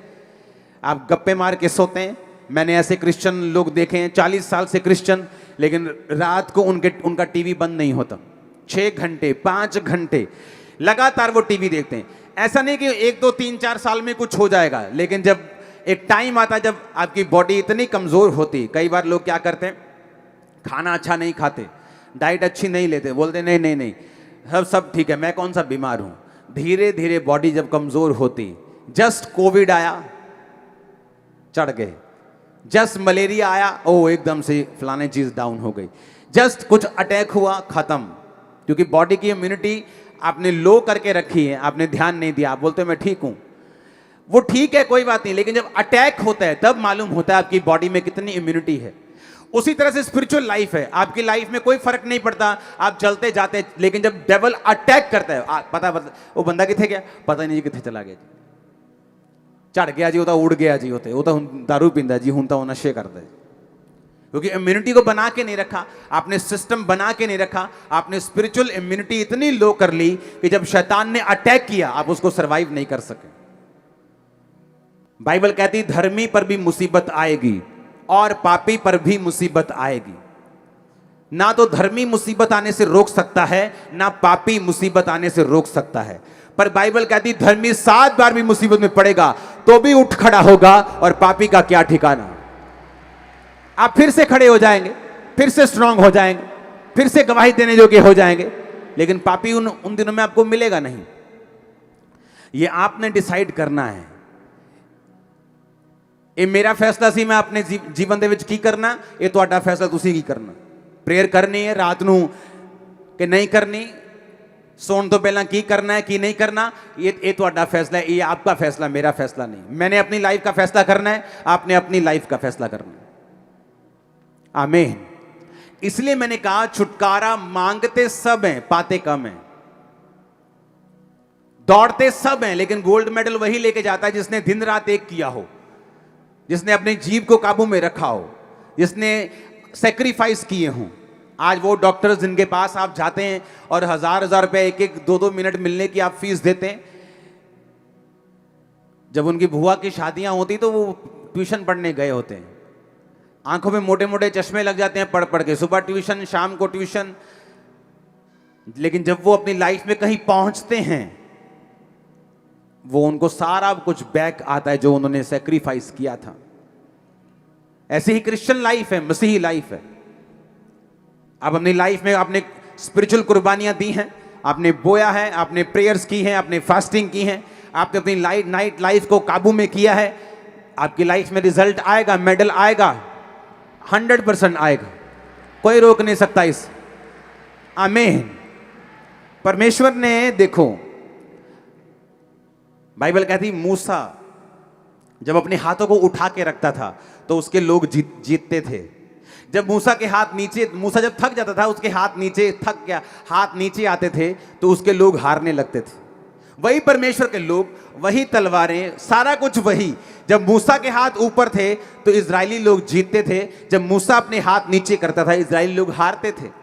आप गप्पे मार के सोते हैं। मैंने ऐसे क्रिश्चियन लोग देखे हैं 40 साल से क्रिश्चियन, लेकिन रात को उनका टीवी बंद नहीं होता। 6 घंटे 5 घंटे लगातार वो टीवी देखते हैं। ऐसा नहीं कि 1 2 3 4 साल में कुछ हो जाएगा, लेकिन जब एक टाइम आता है जब आपकी बॉडी इतनी कमजोर होती। कई बार लोग क्या करते हैं, खाना अच्छा नहीं खाते, डाइट अच्छी नहीं लेते, बोलते नहीं नहीं नहीं सब ठीक है, मैं कौन सा बीमार हूं। धीरे धीरे बॉडी जब कमजोर होती, जस्ट कोविड आया चढ़ गए, जस्ट मलेरिया आया ओ एकदम से फलाने चीज डाउन हो गई, जस्ट कुछ अटैक हुआ खत्म। क्योंकि बॉडी की इम्यूनिटी आपने लो करके रखी है, आपने ध्यान नहीं दिया। आप बोलते मैं ठीक हूं, वो ठीक है कोई बात नहीं, लेकिन जब अटैक होता है तब मालूम होता है आपकी बॉडी में कितनी इम्यूनिटी है। उसी तरह से स्पिरिचुअल लाइफ है। आपकी लाइफ में कोई फर्क नहीं पड़ता, आप चलते जाते, लेकिन जब डेविल अटैक करता है, पता वो बंदा किथे गया, पता नहीं किथे चला गया जी, चढ़ गया जी, वो तो उड़ गया जी, वो तो दारू पींदा जी, हूं तो नशे करता है। क्योंकि इम्यूनिटी को बना के नहीं रखा आपने, सिस्टम बना के नहीं रखा आपने। स्पिरिचुअल इम्यूनिटी इतनी लो कर ली कि जब शैतान ने अटैक किया आप उसको सरवाइव नहीं कर सके। बाइबल कहती धर्मी पर भी मुसीबत आएगी और पापी पर भी मुसीबत आएगी। ना तो धर्मी मुसीबत आने से रोक सकता है, ना पापी मुसीबत आने से रोक सकता है। पर बाइबल कहती धर्मी 7 बार भी मुसीबत में पड़ेगा तो भी उठ खड़ा होगा, और पापी का क्या ठिकाना। आप फिर से खड़े हो जाएंगे, फिर से स्ट्रांग हो जाएंगे, फिर से गवाही देने योग्य हो जाएंगे, लेकिन पापी उन दिनों में आपको मिलेगा नहीं। ये आपने डिसाइड करना है। ये मेरा फैसला सी, मैं अपने जीवन दे विच की करना, ये तुहाडा फैसला तुसी की करना। प्रेयर करनी है रात नूं कि नहीं करनी, सोने तो पहला की करना है की नहीं करना, ये तुहाडा फैसला है, ये आपका फैसला, मेरा फैसला नहीं। मैंने अपनी लाइफ का फैसला करना है, आपने अपनी लाइफ का फैसला करना है। आमीन। इसलिए मैंने कहा छुटकारा मांगते सब हैं, पाते कम हैं। दौड़ते सब हैं, लेकिन गोल्ड मेडल वही लेके जाता है जिसने दिन रात एक किया हो, जिसने अपने जीव को काबू में रखा हो, जिसने सेक्रीफाइस किए हों। आज वो डॉक्टर्स जिनके पास आप जाते हैं और हजार हजार रुपए एक एक दो दो मिनट मिलने की आप फीस देते हैं, जब उनकी बुआ की शादियां होती तो वो ट्यूशन पढ़ने गए होते हैं, आंखों में मोटे मोटे चश्मे लग जाते हैं पढ़ पढ़ के, सुबह ट्यूशन शाम को ट्यूशन। लेकिन जब वो अपनी लाइफ में कहीं पहुंचते हैं, वो उनको सारा कुछ बैक आता है जो उन्होंने सेक्रीफाइस किया था। ऐसी ही क्रिश्चियन लाइफ है, मसीही लाइफ है। आप अपनी लाइफ में आपने स्पिरिचुअल कुर्बानियां दी हैं, आपने बोया है, आपने प्रेयर्स की हैं, आपने फास्टिंग की हैं, आपने अपनी नाइट लाइफ को काबू में किया है, आपकी लाइफ में रिजल्ट आएगा, मेडल आएगा, 100% आएगा, कोई रोक नहीं सकता इस। आमीन। परमेश्वर ने, देखो बाइबल कहती मूसा जब अपने हाथों को उठा के रखता था तो उसके लोग जीतते थे। जब मूसा के हाथ नीचे, मूसा जब थक जाता था, उसके हाथ नीचे थक गया, हाथ नीचे आते थे तो उसके लोग हारने लगते थे। वही परमेश्वर के लोग, वही तलवारें, सारा कुछ वही। जब मूसा के हाथ ऊपर थे तो इजरायली लोग जीतते थे, जब मूसा अपने हाथ नीचे करता था इजरायली लोग हारते थे।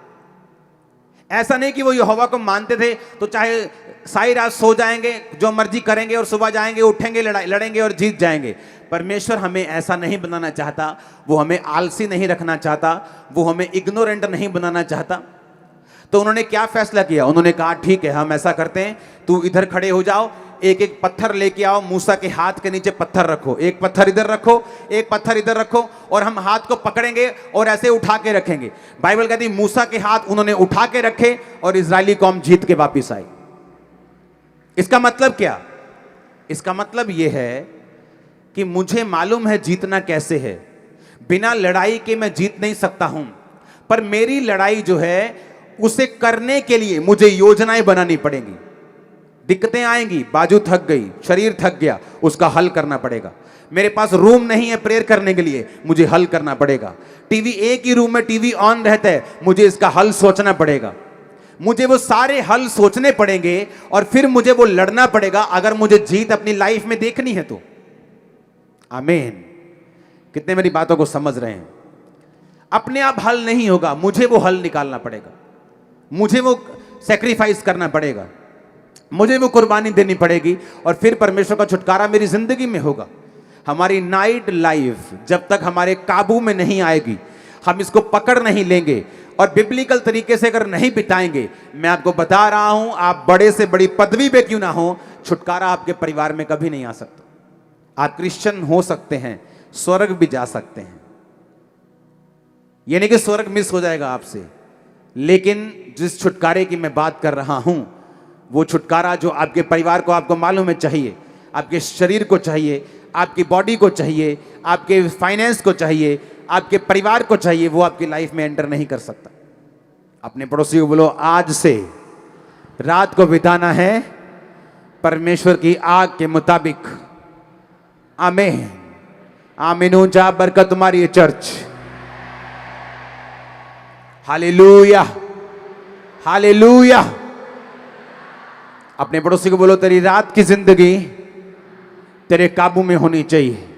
ऐसा नहीं कि वो यहोवा को मानते थे तो चाहे सारी रात सो जाएंगे, जो मर्जी करेंगे और सुबह जाएंगे, उठेंगे, लड़ेंगे और जीत जाएंगे। परमेश्वर हमें ऐसा नहीं बनाना चाहता, वो हमें आलसी नहीं रखना चाहता, वो हमें इग्नोरेंट नहीं बनाना चाहता। तो उन्होंने क्या फैसला किया? उन्होंने कहा ठीक है, हम ऐसा करते हैं, तू इधर खड़े हो जाओ, एक एक पत्थर लेके आओ, मूसा के हाथ के नीचे पत्थर रखो, एक पत्थर इधर रखो, एक पत्थर इधर रखो, और हम हाथ को पकड़ेंगे और ऐसे उठा के रखेंगे। बाइबल कहती मूसा के हाथ उन्होंने उठा के रखे और इजरायली कौम जीत के वापिस आई। इसका मतलब क्या? इसका मतलब यह है कि मुझे मालूम है जीतना कैसे है, बिना लड़ाई के मैं जीत नहीं सकता हूं, पर मेरी लड़ाई जो है उसे करने के लिए मुझे योजनाएं बनानी पड़ेंगी। दिक्कतें आएंगी, बाजू थक गई, शरीर थक गया, उसका हल करना पड़ेगा। मेरे पास रूम नहीं है प्रेयर करने के लिए, मुझे हल करना पड़ेगा। टीवी, एक ही रूम में टीवी ऑन रहता है, मुझे इसका हल सोचना पड़ेगा। मुझे वो सारे हल सोचने पड़ेंगे और फिर मुझे वो लड़ना पड़ेगा, अगर मुझे जीत अपनी लाइफ में देखनी है तो। आमीन। कितने मेरी बातों को समझ रहे हैं? अपने आप हल नहीं होगा, मुझे वो हल निकालना पड़ेगा, मुझे वो सेक्रीफाइस करना पड़ेगा, मुझे वो कुर्बानी देनी पड़ेगी, और फिर परमेश्वर का छुटकारा मेरी जिंदगी में होगा। हमारी नाइट लाइफ जब तक हमारे काबू में नहीं आएगी, हम इसको पकड़ नहीं लेंगे और बिब्लिकल तरीके से अगर नहीं बिताएंगे, मैं आपको बता रहा हूं, आप बड़े से बड़ी पदवी पे क्यों ना हो, छुटकारा आपके परिवार में कभी नहीं आ सकता। आप क्रिश्चियन हो सकते हैं, स्वर्ग भी जा सकते हैं, ये नहीं कि स्वर्ग मिस हो जाएगा आपसे, लेकिन जिस छुटकारे की मैं बात कर रहा हूं, वो छुटकारा जो आपके परिवार को, आपको मालूम है, चाहिए, आपके शरीर को चाहिए, आपकी बॉडी को चाहिए, आपके फाइनेंस को चाहिए, आपके परिवार को चाहिए, वो आपकी लाइफ में एंटर नहीं कर सकता। अपने पड़ोसी को बोलो, आज से रात को बिताना है परमेश्वर की आग के मुताबिक। आमीन। आमीन। ऊंचा बरकत तुम्हारी है चर्च। Hallelujah, hallelujah. अपने पड़ोसी को बोलो, तेरी रात की जिंदगी तेरे काबू में होनी चाहिए।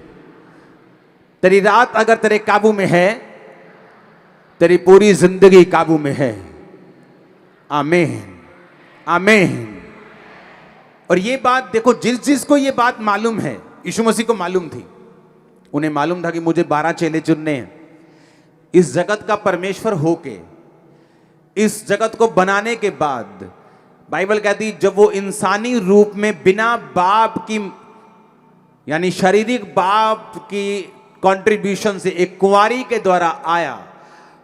तेरी रात अगर तेरे काबू में है, तेरी पूरी जिंदगी काबू में है। आमीन, आमीन। और ये बात देखो, जिसको ये बात मालूम है, यीशु मसीह को मालूम थी, उन्हें मालूम था कि मुझे 12 चेले चुनने हैं। इस जगत का परमेश्वर होके, इस जगत को बनाने के बाद, बाइबल कहती जब वो इंसानी रूप में बिना बाप की, यानी शारीरिक बाप की कंट्रीब्यूशन से एक कुंवारी के द्वारा आया,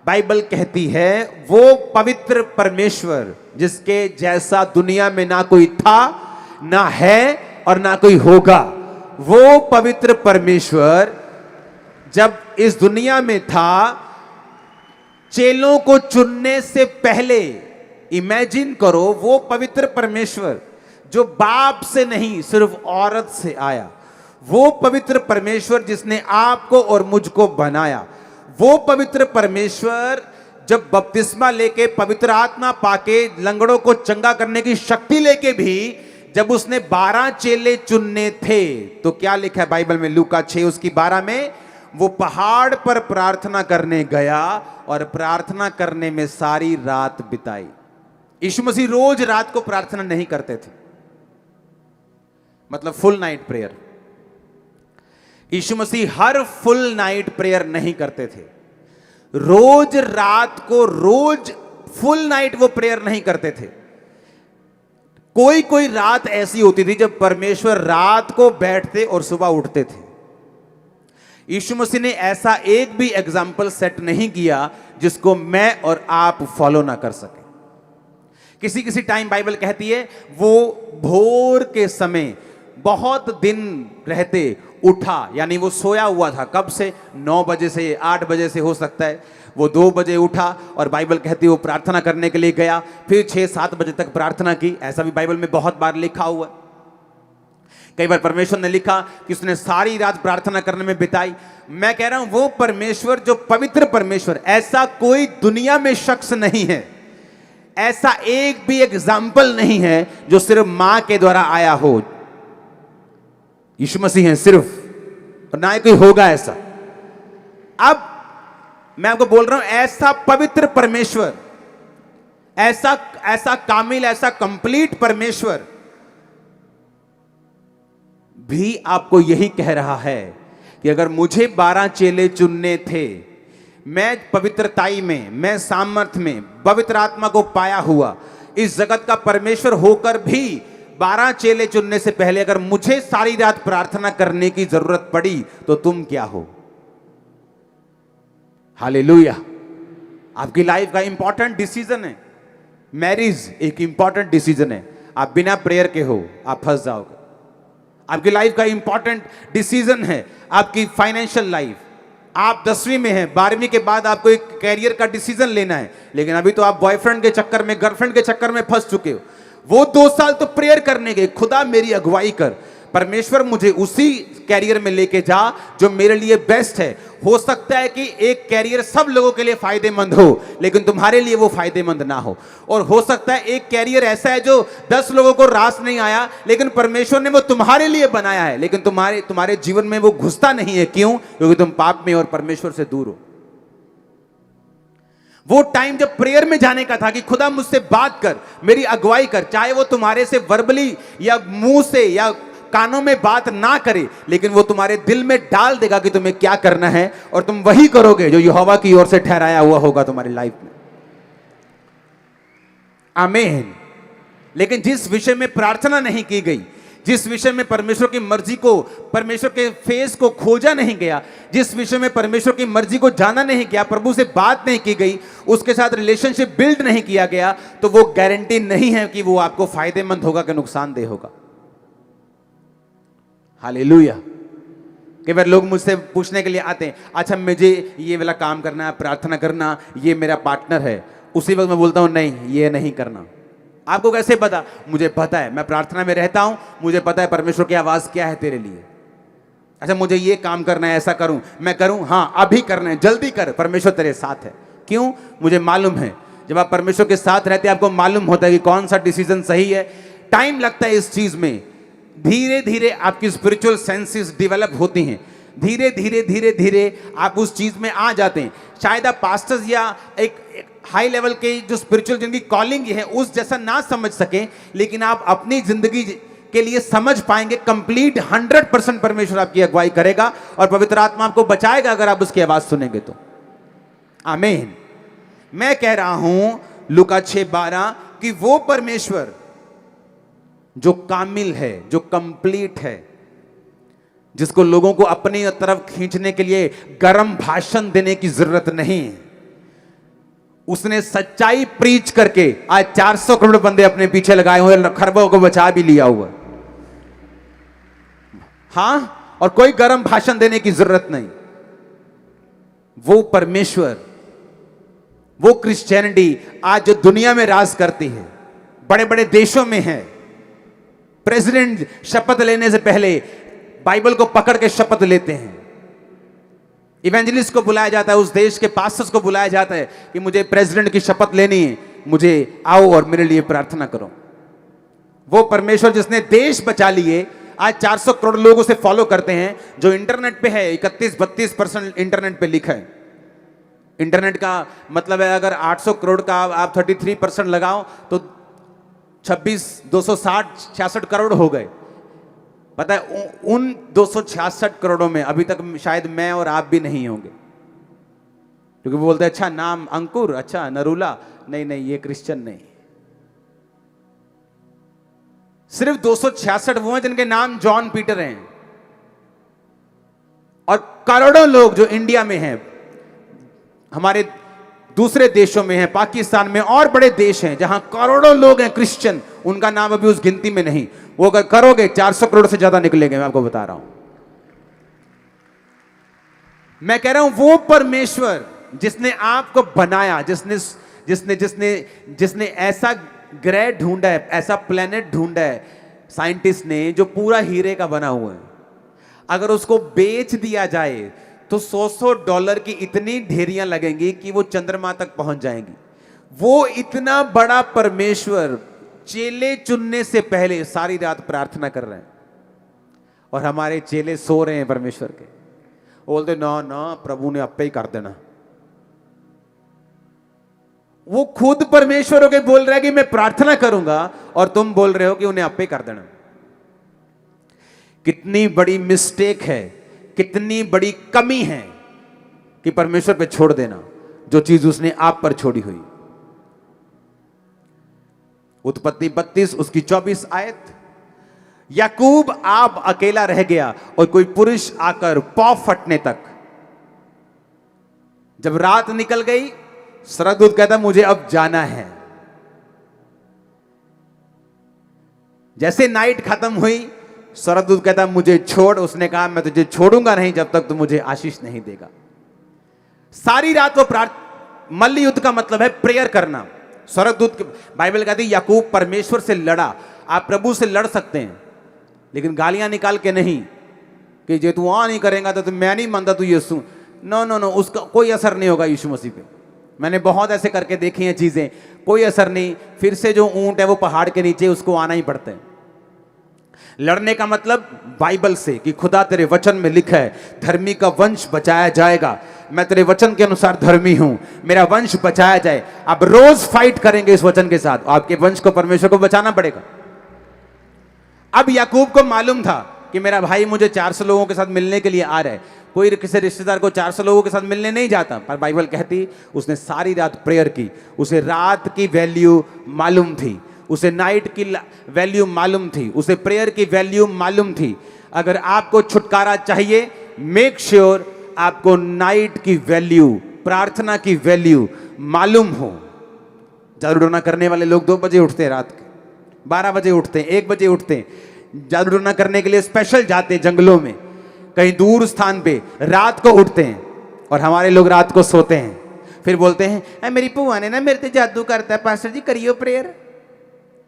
बाइबल कहती है वो पवित्र परमेश्वर जिसके जैसा दुनिया में ना कोई था, ना है और ना कोई होगा, वो पवित्र परमेश्वर जब इस दुनिया में था, चेलों को चुनने से पहले, इमेजिन करो, वो पवित्र परमेश्वर जो बाप से नहीं सिर्फ औरत से आया, वो पवित्र परमेश्वर जिसने आपको और मुझको बनाया, वो पवित्र परमेश्वर जब बपतिस्मा लेके, पवित्र आत्मा पाके, लंगड़ों को चंगा करने की शक्ति लेके भी जब उसने 12 चेले चुनने थे, तो क्या लिखा है बाइबल में? लूका 6 उसकी 12 में, वो पहाड़ पर प्रार्थना करने गया और प्रार्थना करने में सारी रात बिताई। यीशु मसीह रोज रात को प्रार्थना नहीं करते थे, मतलब फुल नाइट प्रेयर। यीशु मसीह हर फुल नाइट प्रेयर नहीं करते थे। रोज रात को, रोज फुल नाइट वो प्रेयर नहीं करते थे। कोई कोई रात ऐसी होती थी जब परमेश्वर रात को बैठते और सुबह उठते थे। यीशु मसीह ने ऐसा एक भी एग्जाम्पल सेट नहीं किया जिसको मैं और आप फॉलो ना कर सके। किसी किसी टाइम बाइबल कहती है वो भोर के समय बहुत दिन रहते उठा, यानी वो सोया हुआ था। कब से? 9 बजे से, 8 बजे से हो सकता है। वो 2 बजे उठा और बाइबल कहती है वो प्रार्थना करने के लिए गया, फिर 6-7 बजे तक प्रार्थना की। ऐसा भी बाइबल में बहुत बार लिखा हुआ है। कई बार परमेश्वर ने लिखा कि उसने सारी रात प्रार्थना करने में बिताई। मैं कह रहा हूं वो परमेश्वर, जो पवित्र परमेश्वर, ऐसा कोई दुनिया में शख्स नहीं है, ऐसा एक भी एग्जाम्पल नहीं है जो सिर्फ मां के द्वारा आया हो। यीशु मसीह हैं सिर्फ, और ना ही कोई होगा ऐसा। अब मैं आपको बोल रहा हूं, ऐसा पवित्र परमेश्वर, ऐसा कामिल, ऐसा कंप्लीट परमेश्वर भी आपको यही कह रहा है कि अगर मुझे 12 चेले चुनने थे, मैं पवित्रताई में, मैं सामर्थ में, पवित्र आत्मा को पाया हुआ, इस जगत का परमेश्वर होकर भी 12 चेले चुनने से पहले अगर मुझे सारी रात प्रार्थना करने की जरूरत पड़ी तो तुम क्या हो? हालेलुया। आपकी लाइफ का इंपॉर्टेंट डिसीजन है। मैरिज एक इंपॉर्टेंट डिसीजन है। आप बिना प्रेयर के हो, आप फंस जाओगे। आपकी लाइफ का इंपॉर्टेंट डिसीजन है आपकी फाइनेंशियल लाइफ। आप 10वीं में हैं, 12वीं के बाद आपको एक कैरियर का डिसीजन लेना है, लेकिन अभी तो आप बॉयफ्रेंड के चक्कर में, गर्लफ्रेंड के चक्कर में फंस चुके हो। वो 2 साल तो प्रेयर करने गए, खुदा मेरी अगुवाई कर, परमेश्वर मुझे उसी कैरियर में लेके जा जो मेरे लिए बेस्ट है। हो सकता है कि एक कैरियर सब लोगों के लिए फायदेमंद हो, लेकिन तुम्हारे लिए वो फायदेमंद ना हो। और हो सकता है एक कैरियर ऐसा है जो 10 लोगों को रास नहीं आया, लेकिन परमेश्वर ने वो तुम्हारे लिए बनाया है, लेकिन तुम्हारे जीवन में वो घुसता नहीं है। क्यों? क्योंकि तुम पाप में और परमेश्वर से दूर हो। वो टाइम जब प्रेयर में जाने का था कि खुदा मुझसे बात कर, मेरी अगुवाई कर, चाहे वो तुम्हारे से वर्बली या मुंह से या कानों में बात ना करे, लेकिन वो तुम्हारे दिल में डाल देगा कि तुम्हें क्या करना है, और तुम वही करोगे जो यहोवा की ओर से ठहराया हुआ होगा तुम्हारी लाइफ में। आमीन। लेकिन जिस विषय में प्रार्थना नहीं की गई, जिस विषय में परमेश्वर की मर्जी को, परमेश्वर के फेस को खोजा नहीं गया, जिस विषय में परमेश्वर की मर्जी को जाना नहीं गया, प्रभु से बात नहीं की गई, उसके साथ रिलेशनशिप बिल्ड नहीं किया गया, तो वो गारंटी नहीं है कि वो आपको फायदेमंद होगा कि नुकसानदेह होगा। हालेलुया। कई बार लोग मुझसे पूछने के लिए आते हैं, अच्छा मुझे ये वाला काम करना है, प्रार्थना करना, ये मेरा पार्टनर है। उसी वक्त मैं बोलता हूं नहीं, ये नहीं करना। आपको कैसे पता? मुझे पता है, मैं प्रार्थना में रहता हूं, मुझे पता है परमेश्वर की आवाज क्या है तेरे लिए। अच्छा मुझे ये काम करना है, ऐसा करूं, मैं करूं, हाँ अभी करना है, जल्दी कर, परमेश्वर तेरे साथ है। क्यों? मुझे मालूम है। जब आप परमेश्वर के साथ रहते हैं आपको मालूम होता है कि कौन सा डिसीजन सही है। टाइम लगता है इस चीज में, धीरे धीरे आपकी स्पिरिचुअल सेंसेस डेवलप होती हैं, धीरे धीरे धीरे धीरे आप उस चीज में आ जाते हैं। शायद आप पास्टर्स या एक हाई लेवल के जो स्पिरिचुअल जिनकी कॉलिंग है उस जैसा ना समझ सके, लेकिन आप अपनी जिंदगी के लिए समझ पाएंगे। कंप्लीट 100% परमेश्वर आपकी अगुवाई करेगा और पवित्र आत्मा आपको बचाएगा अगर आप उसकी आवाज सुनेंगे तो। आमीन। मैं कह रहा हूं लूका 6:12 कि वो परमेश्वर जो कामिल है, जो कंप्लीट है, जिसको लोगों को अपनी तरफ खींचने के लिए गर्म भाषण देने की जरूरत नहीं है, उसने सच्चाई प्रीच करके आज 400 करोड़ बंदे अपने पीछे लगाए हुए, खरबों को बचा भी लिया हुआ। हां, और कोई गर्म भाषण देने की जरूरत नहीं। वो परमेश्वर, वो क्रिश्चियनिटी आज जो दुनिया में राज करती है, बड़े बड़े देशों में है। प्रेसिडेंट शपथ लेने से पहले बाइबल को पकड़ के शपथ लेते हैं। इवेंजलिस्ट को बुलाया जाता है, उस देश के पास्टर्स को बुलाया जाता है कि मुझे प्रेसिडेंट की शपथ लेनी है, मुझे आओ और मेरे लिए प्रार्थना करो। वो परमेश्वर जिसने देश बचा लिए आज 400 करोड़ लोग उसे फॉलो करते हैं। जो इंटरनेट पे है 31-32% इंटरनेट पे लिखा है। इंटरनेट का मतलब है अगर 800 करोड़ का आप 33% लगाओ तो 266 करोड़ हो गए। पता है उन 266 करोड़ों में अभी तक शायद मैं और आप भी नहीं होंगे, क्योंकि वो बोलते हैं अच्छा नाम अंकुर, अच्छा नरूला, नहीं नहीं ये क्रिश्चियन नहीं। सिर्फ 266 वो हैं जिनके नाम जॉन पीटर हैं, और करोड़ों लोग जो इंडिया में हैं, हमारे दूसरे देशों में हैं, पाकिस्तान में और बड़े देश हैं जहां करोड़ों लोग हैं क्रिश्चियन, उनका नाम अभी उस गिनती में नहीं। वो अगर करोगे 400 करोड़ से ज्यादा निकलेंगे, मैं आपको बता रहा हूं। मैं कह रहा हूं वो परमेश्वर जिसने आपको बनाया, जिसने जिसने जिसने जिसने ऐसा ग्रह ढूंढा है, ऐसा प्लेनेट ढूंढा है साइंटिस्ट ने जो पूरा हीरे का बना हुआ है, अगर उसको बेच दिया जाए तो $100 की इतनी ढेरियां लगेंगी कि वो चंद्रमा तक पहुंच जाएंगी। वो इतना बड़ा परमेश्वर चेले चुनने से पहले सारी रात प्रार्थना कर रहे हैं, और हमारे चेले सो रहे हैं परमेश्वर के। बोलते ना ना प्रभु ने अपे ही कर देना। वो खुद परमेश्वर होके बोल रहा है कि मैं प्रार्थना करूंगा, और तुम बोल रहे हो कि उन्हें अपे कर देना। कितनी बड़ी मिस्टेक है, कितनी बड़ी कमी है कि परमेश्वर पे छोड़ देना जो चीज उसने आप पर छोड़ी हुई। उत्पत्ति 32 उसकी 24 आयत। याकूब आप अकेला रह गया और कोई पुरुष आकर पौ फटने तक। जब रात निकल गई, स्वर्गदूत कहता मुझे अब जाना है। जैसे नाइट खत्म हुई, स्वर्गदूत कहता मुझे छोड़। उसने कहा मैं तुझे छोड़ूंगा नहीं जब तक तू मुझे आशीष नहीं देगा। सारी रात वो मल्ल युद्ध का मतलब है प्रेयर करना। स्वर्गदूत, बाइबल कहती है याकूब परमेश्वर से लड़ा। आप प्रभु से लड़ सकते हैं, लेकिन गालियां निकाल के नहीं कि जे तू वहां नहीं करेगा तो मैं नहीं मानता तू यीशु। नो नो नो, उसका कोई असर नहीं होगा यीशु मसीह पे। मैंने बहुत ऐसे करके देखी हैं चीजें, कोई असर नहीं। फिर से जो ऊंट है वो पहाड़ के नीचे, उसको आना ही पड़ता है। लड़ने का मतलब बाइबल से कि खुदा तेरे वचन में लिखा है धर्मी का वंश बचाया जाएगा। मैं तेरे वचन के अनुसार धर्मी हूं, मेरा वंश बचाया जाए। आप रोज फाइट करेंगे इस वचन के साथ, आपके वंश को परमेश्वर को बचाना पड़ेगा। अब याकूब को मालूम था कि मेरा भाई मुझे 400 लोगों के साथ मिलने के लिए आ रहा है। कोई किसी रिश्तेदार को 400 लोगों के साथ मिलने नहीं जाता, पर बाइबल कहती उसने सारी रात प्रेयर की। उसे रात की वैल्यू मालूम थी, उसे नाइट की वैल्यू मालूम थी, उसे प्रेयर की वैल्यू मालूम थी। अगर आपको छुटकारा चाहिए, मेक श्योर आपको नाइट की वैल्यू, प्रार्थना की वैल्यू मालूम हो। जादू टोना करने वाले लोग 2 बजे उठते हैं, रात के 12 बजे उठते हैं, 1 बजे उठते हैं। जादू टोना करने के लिए स्पेशल जाते हैं जंगलों में, कहीं दूर स्थान पे रात को उठते हैं। और हमारे लोग रात को सोते हैं, फिर बोलते हैं मेरी बुआ ने ना मेरे पे जादू करता है, पास्टर जी करियो प्रेयर।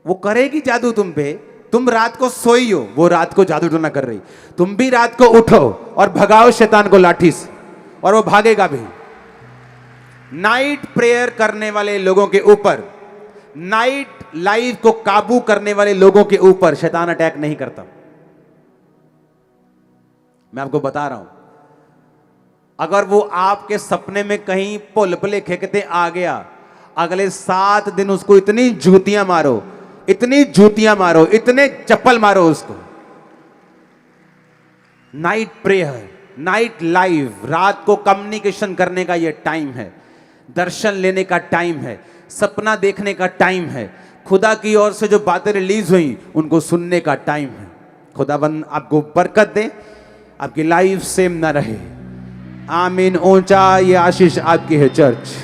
वो करेगी जादू तुम पे, तुम रात को सोई हो, वो रात को जादू टोना कर रही। तुम भी रात को उठो और भगाओ शैतान को लाठी से, और वो भागेगा भी। नाइट प्रेयर करने वाले लोगों के ऊपर, नाइट लाइफ को काबू करने वाले लोगों के ऊपर शैतान अटैक नहीं करता। मैं आपको बता रहा हूं, अगर वो आपके सपने में कहीं पुलपले खेकते आ गया, अगले 7 दिन उसको इतनी जूतियां मारो, इतनी जूतियां मारो, इतने चप्पल मारो उसको। नाइट प्रेयर, नाइट लाइफ, रात को कम्युनिकेशन करने का यह टाइम है, दर्शन लेने का टाइम है, सपना देखने का टाइम है, खुदा की ओर से जो बातें रिलीज हुई उनको सुनने का टाइम है। खुदाबंद आपको बरकत दे, आपकी लाइफ सेम ना रहे। आमीन। ऊंचा ये आशीष आपकी है चर्च।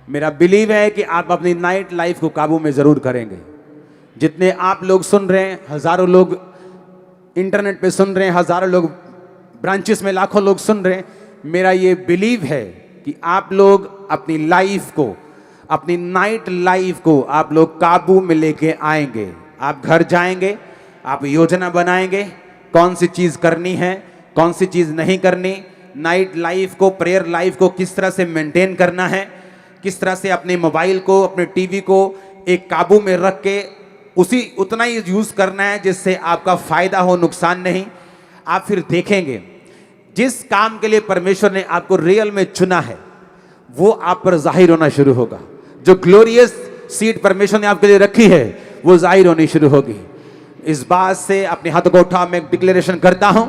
मेरा बिलीव है कि आप अपनी नाइट लाइफ को काबू में जरूर करेंगे। जितने आप लोग सुन रहे हैं, हजारों लोग इंटरनेट पे सुन रहे हैं, हजारों लोग ब्रांचेस में, लाखों लोग सुन रहे हैं, मेरा ये बिलीव है कि आप लोग अपनी लाइफ को, अपनी नाइट लाइफ को आप लोग काबू में लेके आएंगे। आप घर जाएंगे, आप योजना बनाएंगे कौन सी चीज करनी है, कौन सी चीज नहीं करनी। नाइट लाइफ को, प्रेयर लाइफ को किस तरह से मेंटेन करना है, किस तरह से अपने मोबाइल को, अपने टीवी को एक काबू में रख के उसी उतना ही यूज करना है जिससे आपका फायदा हो, नुकसान नहीं। आप फिर देखेंगे जिस काम के लिए परमेश्वर ने आपको रियल में चुना है वो आप पर जाहिर होना शुरू होगा। जो ग्लोरियस सीट परमेश्वर ने आपके लिए रखी है वो जाहिर होनी शुरू होगी। इस बात से अपने हाथों को उठा मैं डिक्लेरेशन करता हूं,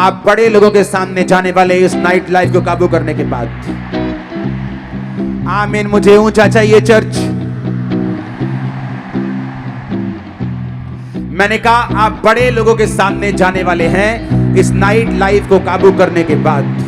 आप बड़े लोगों के सामने जाने वाले इस नाइट लाइफ को काबू करने के बाद। आमीन। मुझे ऊंचा चाहिए चर्च। मैंने कहा आप बड़े लोगों के सामने जाने वाले हैं इस नाइट लाइफ को काबू करने के बाद।